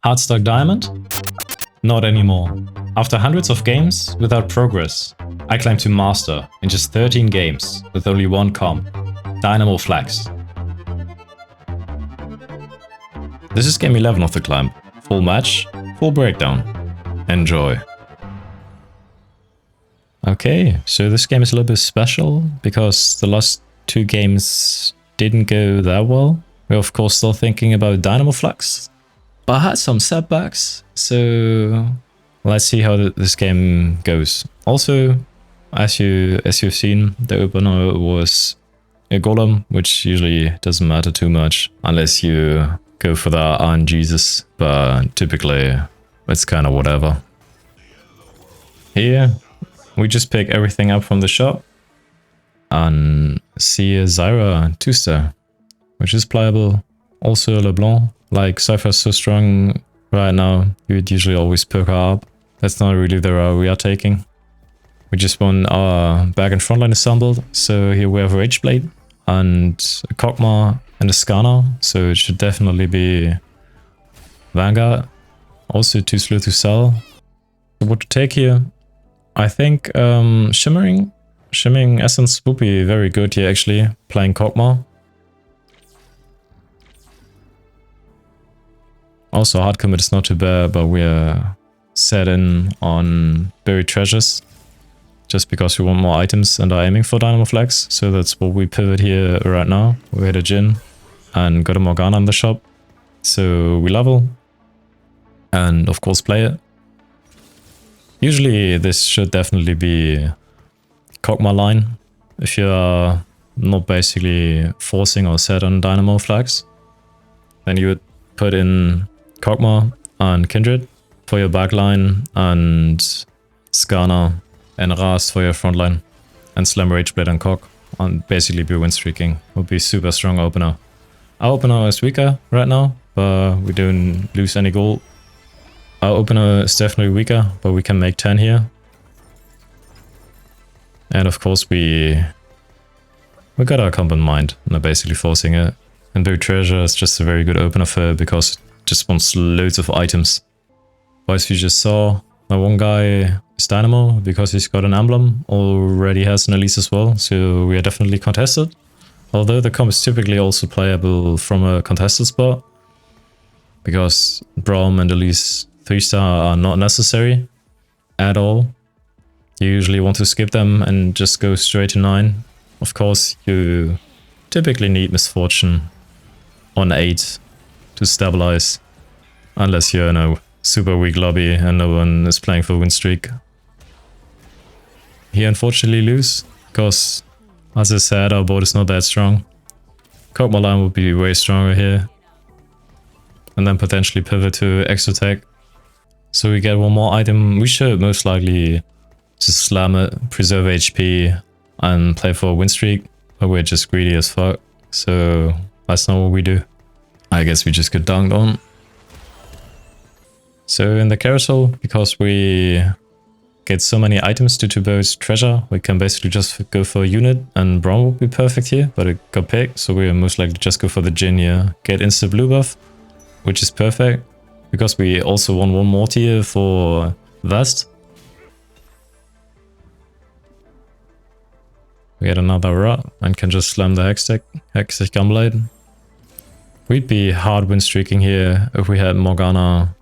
Hardstock Diamond? Not anymore. After hundreds of games without progress, I climb to Master in just 13 games with only one comp, Dynamo Flex. This is game 11 of the climb. Full match, full breakdown. Enjoy. Okay, so this game is a little bit special because the last 2 games didn't go that well. We're of course still thinking about Dynamo Flex, but I had some setbacks, so let's see how this game goes. Also, as you've seen, the opener was a golem, which usually doesn't matter too much unless you go for the RNGesus, but typically it's kind of whatever. Here, we just pick everything up from the shop and see a Zyra 2-star, which is playable. Also LeBlanc, like Cypher's so strong right now, you would usually always pick her up. That's not really the route we are taking. We just want our back and frontline assembled, so here we have a Rage Blade and a Kog'Maw and a Scanner, so it should definitely be Vanguard. Also too slow to sell. So what to take here? I think Shimmering Essence would be very good here actually, playing Kog'Maw. Also hard commit is not too bad, but we're set in on buried treasures just because we want more items and are aiming for Dynamo Flex, so that's what we pivot here right now. We had a Jhin and got a Morgana in the shop, so we level and of course play it. Usually this should definitely be Kog'Maw line if you're not basically forcing or set on Dynamo Flex. Then you would put in Kog'Maw and Kindred for your backline and Skarner and Rast for your frontline and Slam Rageblade and Kog and basically be win streaking. Would be super strong opener. Our opener is weaker right now, but we don't lose any gold. Our opener is definitely weaker, but we can make 10 here. And of course we got our comp in mind and are basically forcing it. And Buried Treasure is just a very good opener for it because it just wants loads of items. But as you just saw, my one guy is Dynamo because he's got an emblem, already has an Elise as well, so we are definitely contested. Although the comp is typically also playable from a contested spot, because Braum and Elise 3-star are not necessary at all. You usually want to skip them and just go straight to 9. Of course, you typically need Misfortune on 8 to stabilize, unless you're in a super weak lobby and no one is playing for win streak. Here unfortunately lose, because as I said, our board is not that strong. Kog'Maw line would be way stronger here. And then potentially pivot to Exotech. So we get one more item. We should most likely just slam it, preserve HP, and play for a win streak. But we're just greedy as fuck. So that's not what we do. I guess we just get dunked on. So in the carousel, because we get so many items due to both treasure, we can basically just go for a unit, and Braum would be perfect here, but it got picked, so we most likely just go for the Jhin here. Get insta blue buff, which is perfect, because we also want one more tier for Vest. We get another Rot, and can just slam the Hextech Gunblade. We'd be hard win streaking here if we had Morgana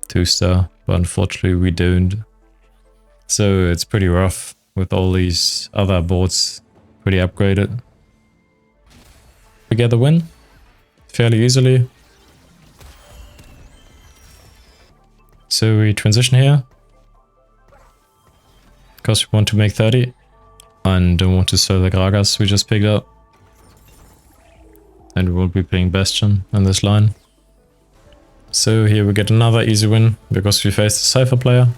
2-star, but unfortunately we don't. So it's pretty rough with all these other boards pretty upgraded. We get the win fairly easily. So we transition here because we want to make 30 and don't want to sell the Gragas we just picked up. And we will be playing Bastion on this line. So here we get another easy win because we faced a Cypher player.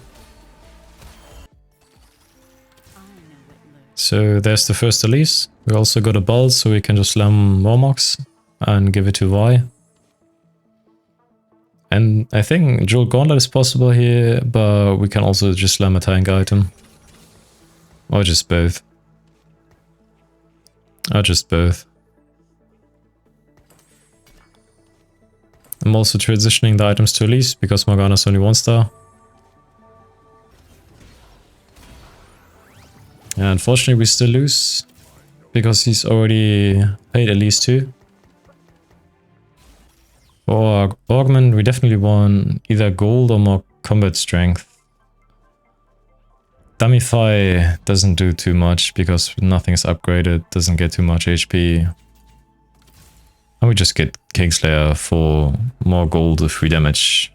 So there's the first Elise. We also got a Ball, so we can just slam Warmox and give it to Vi. And I think Jewel Gauntlet is possible here, but we can also just slam a tank item. Or just both. Or just both. I'm also transitioning the items to Elise because Morgana's only 1-star. Yeah, unfortunately we still lose because he's already paid Elise too. For Augment, we definitely want either gold or more combat strength. Damify doesn't do too much because nothing is upgraded, doesn't get too much HP. And we just get Kingslayer for more gold if we damage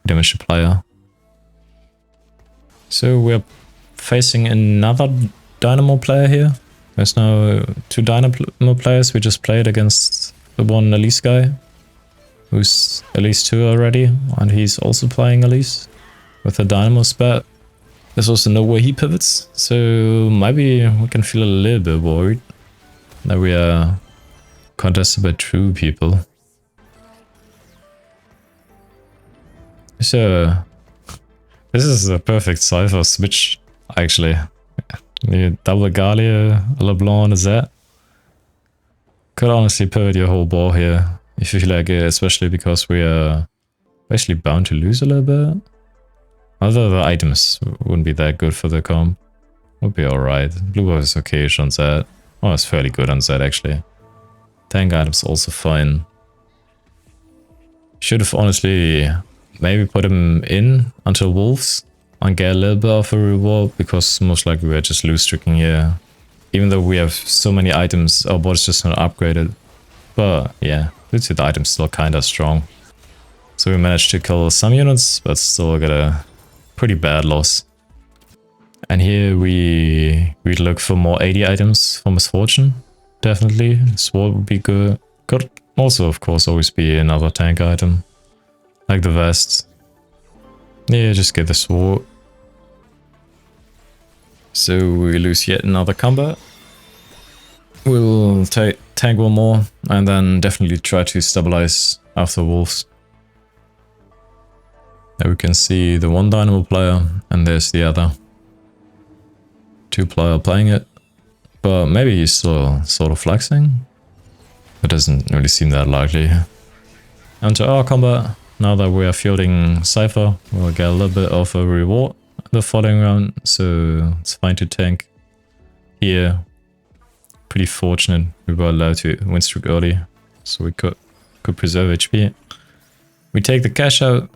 the player. So we're facing another Dynamo player here. There's now 2 Dynamo players. We just played against the one Elise guy, who's Elise 2 already, and he's also playing Elise with a Dynamo spat. There's also no way he pivots, so maybe we can feel a little bit worried that we are contested by true people. So this is a perfect Cypher switch, actually. The double Gallia, LeBlanc, and a Zed. Could honestly pivot your whole board here, if you feel like it, especially because we are basically bound to lose a little bit. Although the items wouldn't be that good for the comp. Would be alright. Blue buff is okay-ish on Zed. Oh, it's fairly good on Zed, actually. Tank items also fine. Should have honestly maybe put him in until Wolves and get a little bit of a reward, because most likely we're just loose streaking here. Even though we have so many items, our board is just not upgraded. But yeah, the items still kinda strong. So we managed to kill some units, but still got a pretty bad loss. And here we look for more 80 items for Misfortune. Definitely. Sword would be good. Could also, of course, always be another tank item. Like the vest. Yeah, just get the sword. So we lose yet another combat. We'll tank one more and then definitely try to stabilize after Wolves. There we can see the one Dynamo player and there's the other 2 player playing it. But maybe he's still sort of flexing. It doesn't really seem that likely. Onto our combat. Now that we are fielding Cypher, we'll get a little bit of a reward the following round, so it's fine to tank here. Pretty fortunate we were allowed to win streak early, so we could preserve HP. We take the cash out,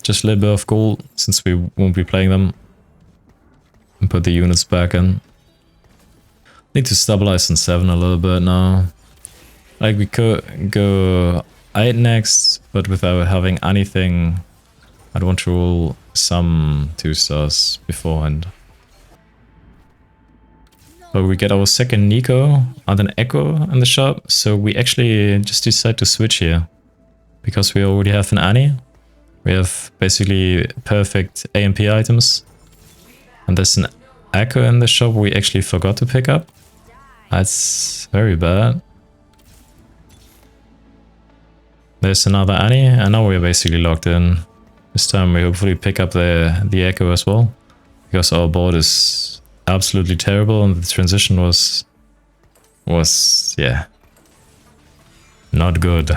just a little bit of gold since we won't be playing them, and put the units back in. Need to stabilize on 7 a little bit now. Like we could go 8 next, but without having anything, I'd want to roll some 2-stars beforehand. But we get our second Neeko and an Echo in the shop, so we actually just decide to switch here. Because we already have an Annie. We have basically perfect A.M.P items. And there's an Echo in the shop we actually forgot to pick up. That's very bad. There's another Annie, and now we're basically locked in. This time we hopefully pick up the Echo as well. Because our board is absolutely terrible and the transition was yeah, not good.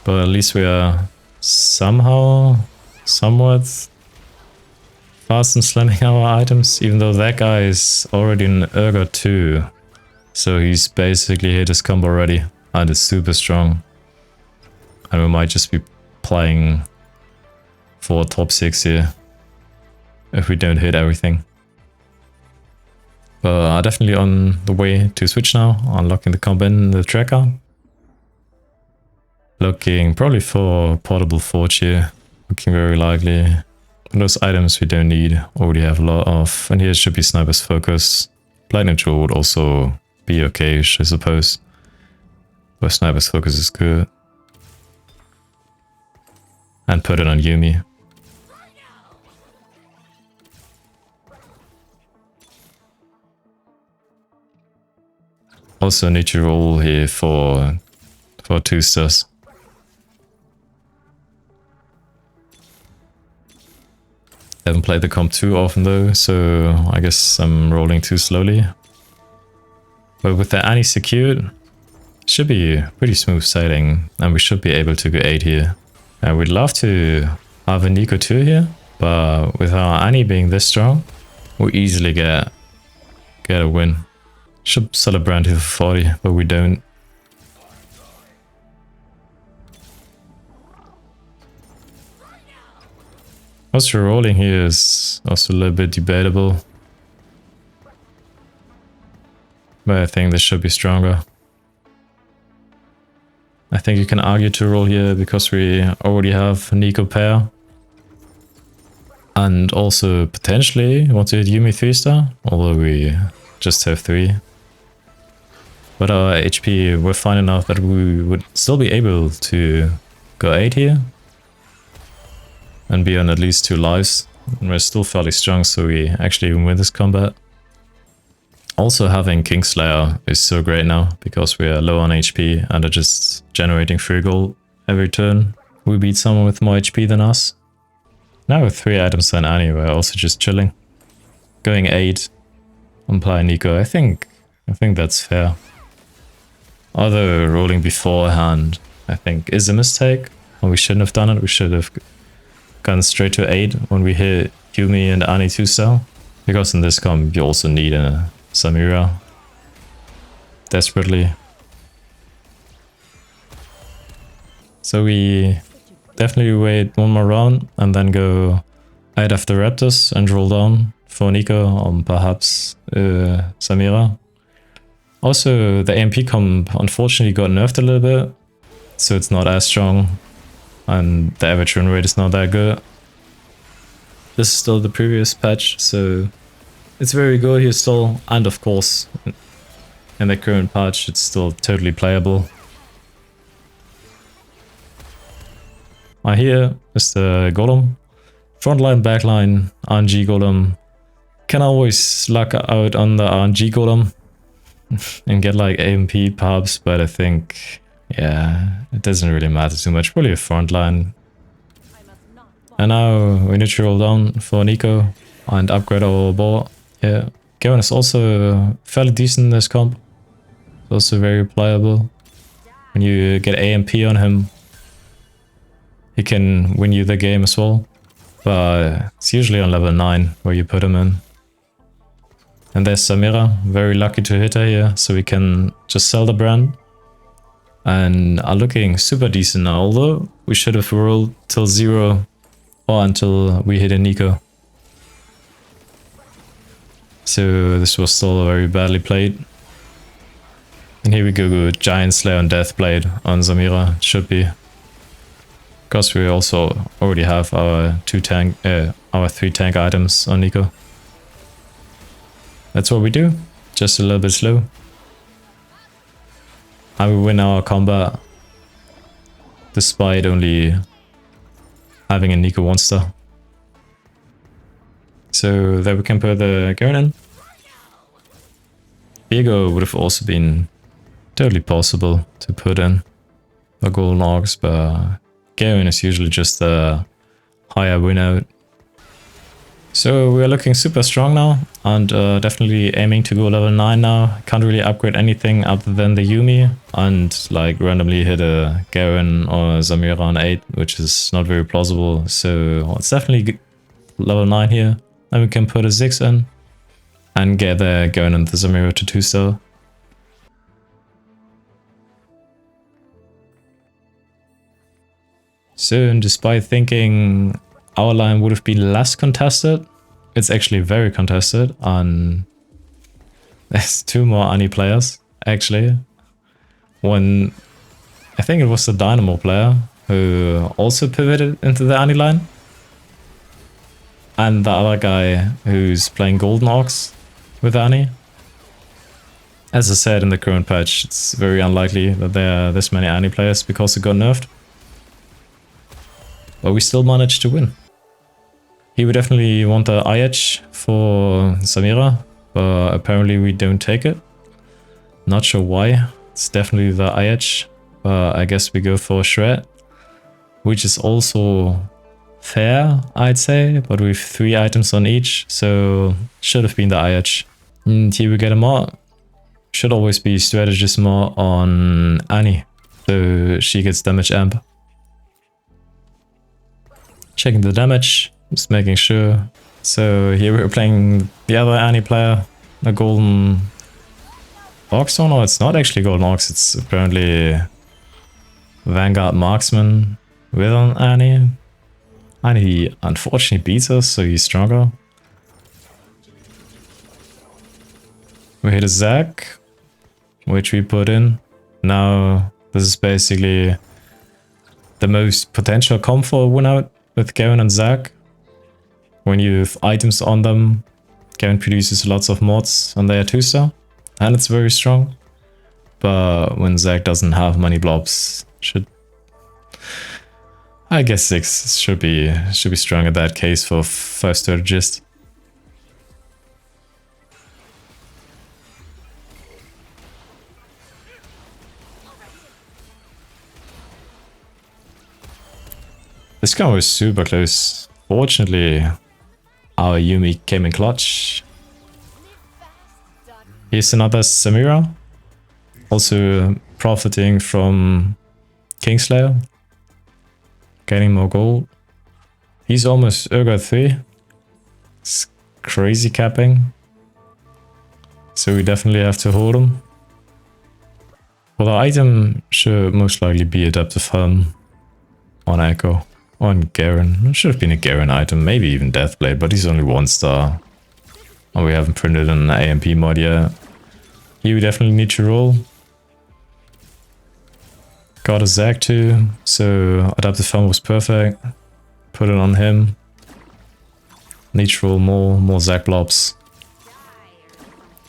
But at least we are somewhat fast in slamming our items, even though that guy is already an Urgot 2. So he's basically hit his combo already and is super strong. And we might just be playing for top 6 here if we don't hit everything. But I'm definitely on the way to switch now, unlocking the combo in the tracker. Looking probably for portable forge here, looking very likely. Those items we don't need, already have a lot of, and here should be Sniper's Focus. Lightning Jewel would also be okay, I suppose. But Sniper's Focus is good. And put it on Yuumi. Also need to roll here for 2 stars. Haven't played the comp too often though, so I guess I'm rolling too slowly. But with the Annie secured, should be pretty smooth sailing, and we should be able to go 8 here. And we'd love to have a Neeko 2 here, but with our Annie being this strong, we'll easily get a win. Should sell a brand here for 40, but we don't. Also rolling here is also a little bit debatable. But I think this should be stronger. I think you can argue to roll here because we already have Neeko pair. And also potentially want to hit Yuumi 3-star, although we just have 3. But our HP, we're fine enough that we would still be able to go 8 here. And be on at least 2 lives. And we're still fairly strong, so we actually win this combat. Also having Kingslayer is so great now, because we are low on HP and are just generating free gold every turn. We beat someone with more HP than us. Now with 3 items on Annie, we're also just chilling. Going 8 on Play Neeko, I think that's fair. Although rolling beforehand, I think, is a mistake. And we shouldn't have done it. We should have gone straight to 8 when we hit Yuumi and Annie 2-star. Because in this comp you also need a Samira desperately. So we definitely wait one more round and then go 8 after Raptors and roll down for Neeko on perhaps Samira. Also the A.M.P comp unfortunately got nerfed a little bit, so it's not as strong and the average run rate is not that good. This is still the previous patch, so it's very good here still, and of course in the current patch it's still totally playable. Here is the golem. Frontline, backline, RNG golem. Can always luck out on the RNG golem and get like A.M.P perhaps, but I think, yeah, it doesn't really matter too much. Probably a frontline. And now we need to roll down for Neeko and upgrade our board. Yeah, Garen is also fairly decent in this comp. It's also very playable. When you get A.M.P on him, he can win you the game as well. But it's usually on level 9 where you put him in. And there's Samira, very lucky to hit her here, so we can just sell the brand. And are looking super decent now, although we should have rolled till 0 or until we hit a Neeko. So this was still very badly played. And here we go, Giant Slayer and Deathblade on Samira, should be. Because we also already have our 3 tank items on Neeko. That's what we do, just a little bit slow. And we win our combat despite only having a Neeko 1-star. So there we can put the Garen in. Viego would have also been totally possible to put in the golden orcs, but Garen is usually just a higher win out. So we are looking super strong now and definitely aiming to go level 9 now. Can't really upgrade anything other than the Yuumi and like randomly hit a Garen or Samira on 8, which is not very plausible. So it's definitely level 9 here. And we can put a 6 in and get the Garen and the Samira to 2-star. So, and despite thinking our line would have been less contested, it's actually very contested, and there's 2 more Annie players, actually. One, I think it was the Dynamo player, who also pivoted into the Annie line. And the other guy who's playing Golden Orcs with Annie. As I said, in the current patch, it's very unlikely that there are this many Annie players because it got nerfed. But we still managed to win. He would definitely want the IH for Samira, but apparently we don't take it. Not sure why. It's definitely the IH, but I guess we go for Shred, which is also fair, I'd say, but with 3 items on each, so should have been the IH. And here we get a mod. should always be strategist more on Annie, so she gets damage amp. Checking the damage, just making sure. So here we're playing the other Annie player, a golden Ox. Oh no, it's not actually golden Ox, it's apparently Vanguard Marksman with an Annie. Annie unfortunately beats us, so he's stronger. We hit a Zac, which we put in. Now this is basically the most potential comp for a win out with Garen and Zac. When you have items on them, Garen produces lots of mods on their 2-star, and it's very strong. But when Zac doesn't have many blobs, I guess 6 should be strong in that case for first strategist. This guy was super close. Fortunately, our Yuumi came in clutch. Here's another Samira. Also profiting from Kingslayer. Getting more gold. He's almost Urgot 3. It's crazy capping. So we definitely have to hold him. Well, the item should most likely be Adaptive Helm on Echo. On Garen. It should have been a Garen item, maybe even Deathblade, but he's only 1-star. And we haven't printed an A.M.P mod yet. Here we definitely need to roll. Got a Zac too, so Adaptive Helm was perfect. Put it on him. Need to roll more Zac blobs.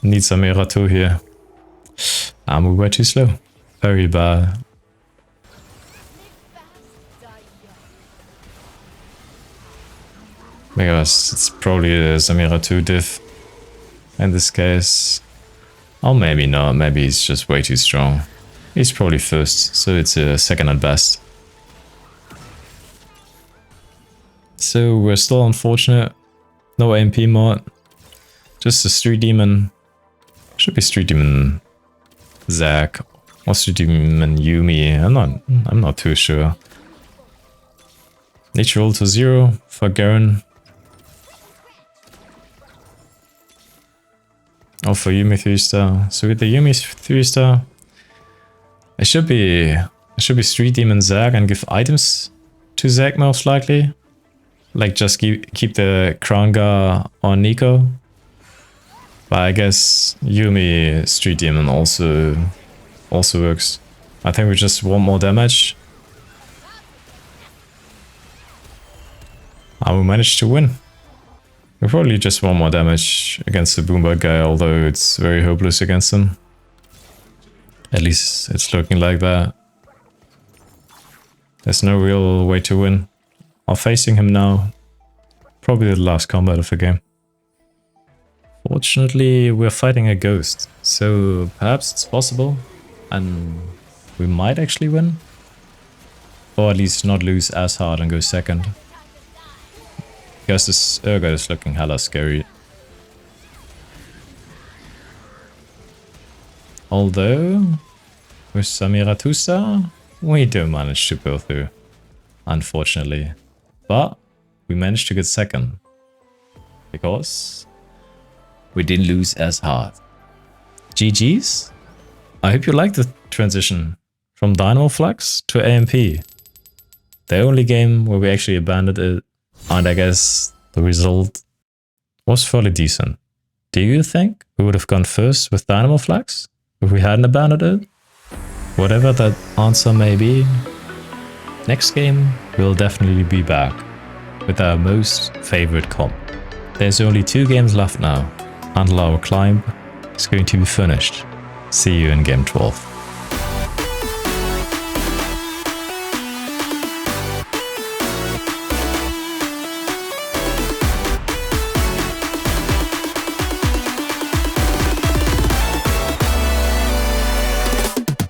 Need Samira too here. And we were too slow. Very bad. Because it's probably a Samira 2 diff in this case. Or maybe not, maybe he's just way too strong. He's probably first, so it's a second at best. So we're still unfortunate. No A.M.P mod. Just a Street Demon. Should be Street Demon Zac. Or Street Demon Yuumi. I'm not too sure. Need to roll to 0 for Garen. Oh, for Yuumi 3-star. So with the Yuumi 3-star, it should be Street Demon Zac and give items to Zac most likely. Like just keep the Crown Guard on Neeko. But I guess Yuumi Street Demon also works. I think we just want more damage. And we managed to win. We probably just want more damage against the Boombird guy, although it's very hopeless against him. At least it's looking like that. There's no real way to win. I'm facing him now. Probably the last combat of the game. Fortunately, we're fighting a ghost, so perhaps it's possible. And we might actually win. Or at least not lose as hard and go second. Because this Urgot is looking hella scary. Although, with Samira 2-star, we don't manage to go through, unfortunately. But we managed to get second. Because we didn't lose as hard. GG's. I hope you liked the transition from Dynamo Flex to A.M.P. The only game where we actually abandoned it. And I guess the result was fairly decent. Do you think we would have gone first with Dynamo Flex if we hadn't abandoned it? Whatever that answer may be, next game we'll definitely be back with our most favorite comp. There's only 2 games left now until our climb is going to be finished. See you in game 12.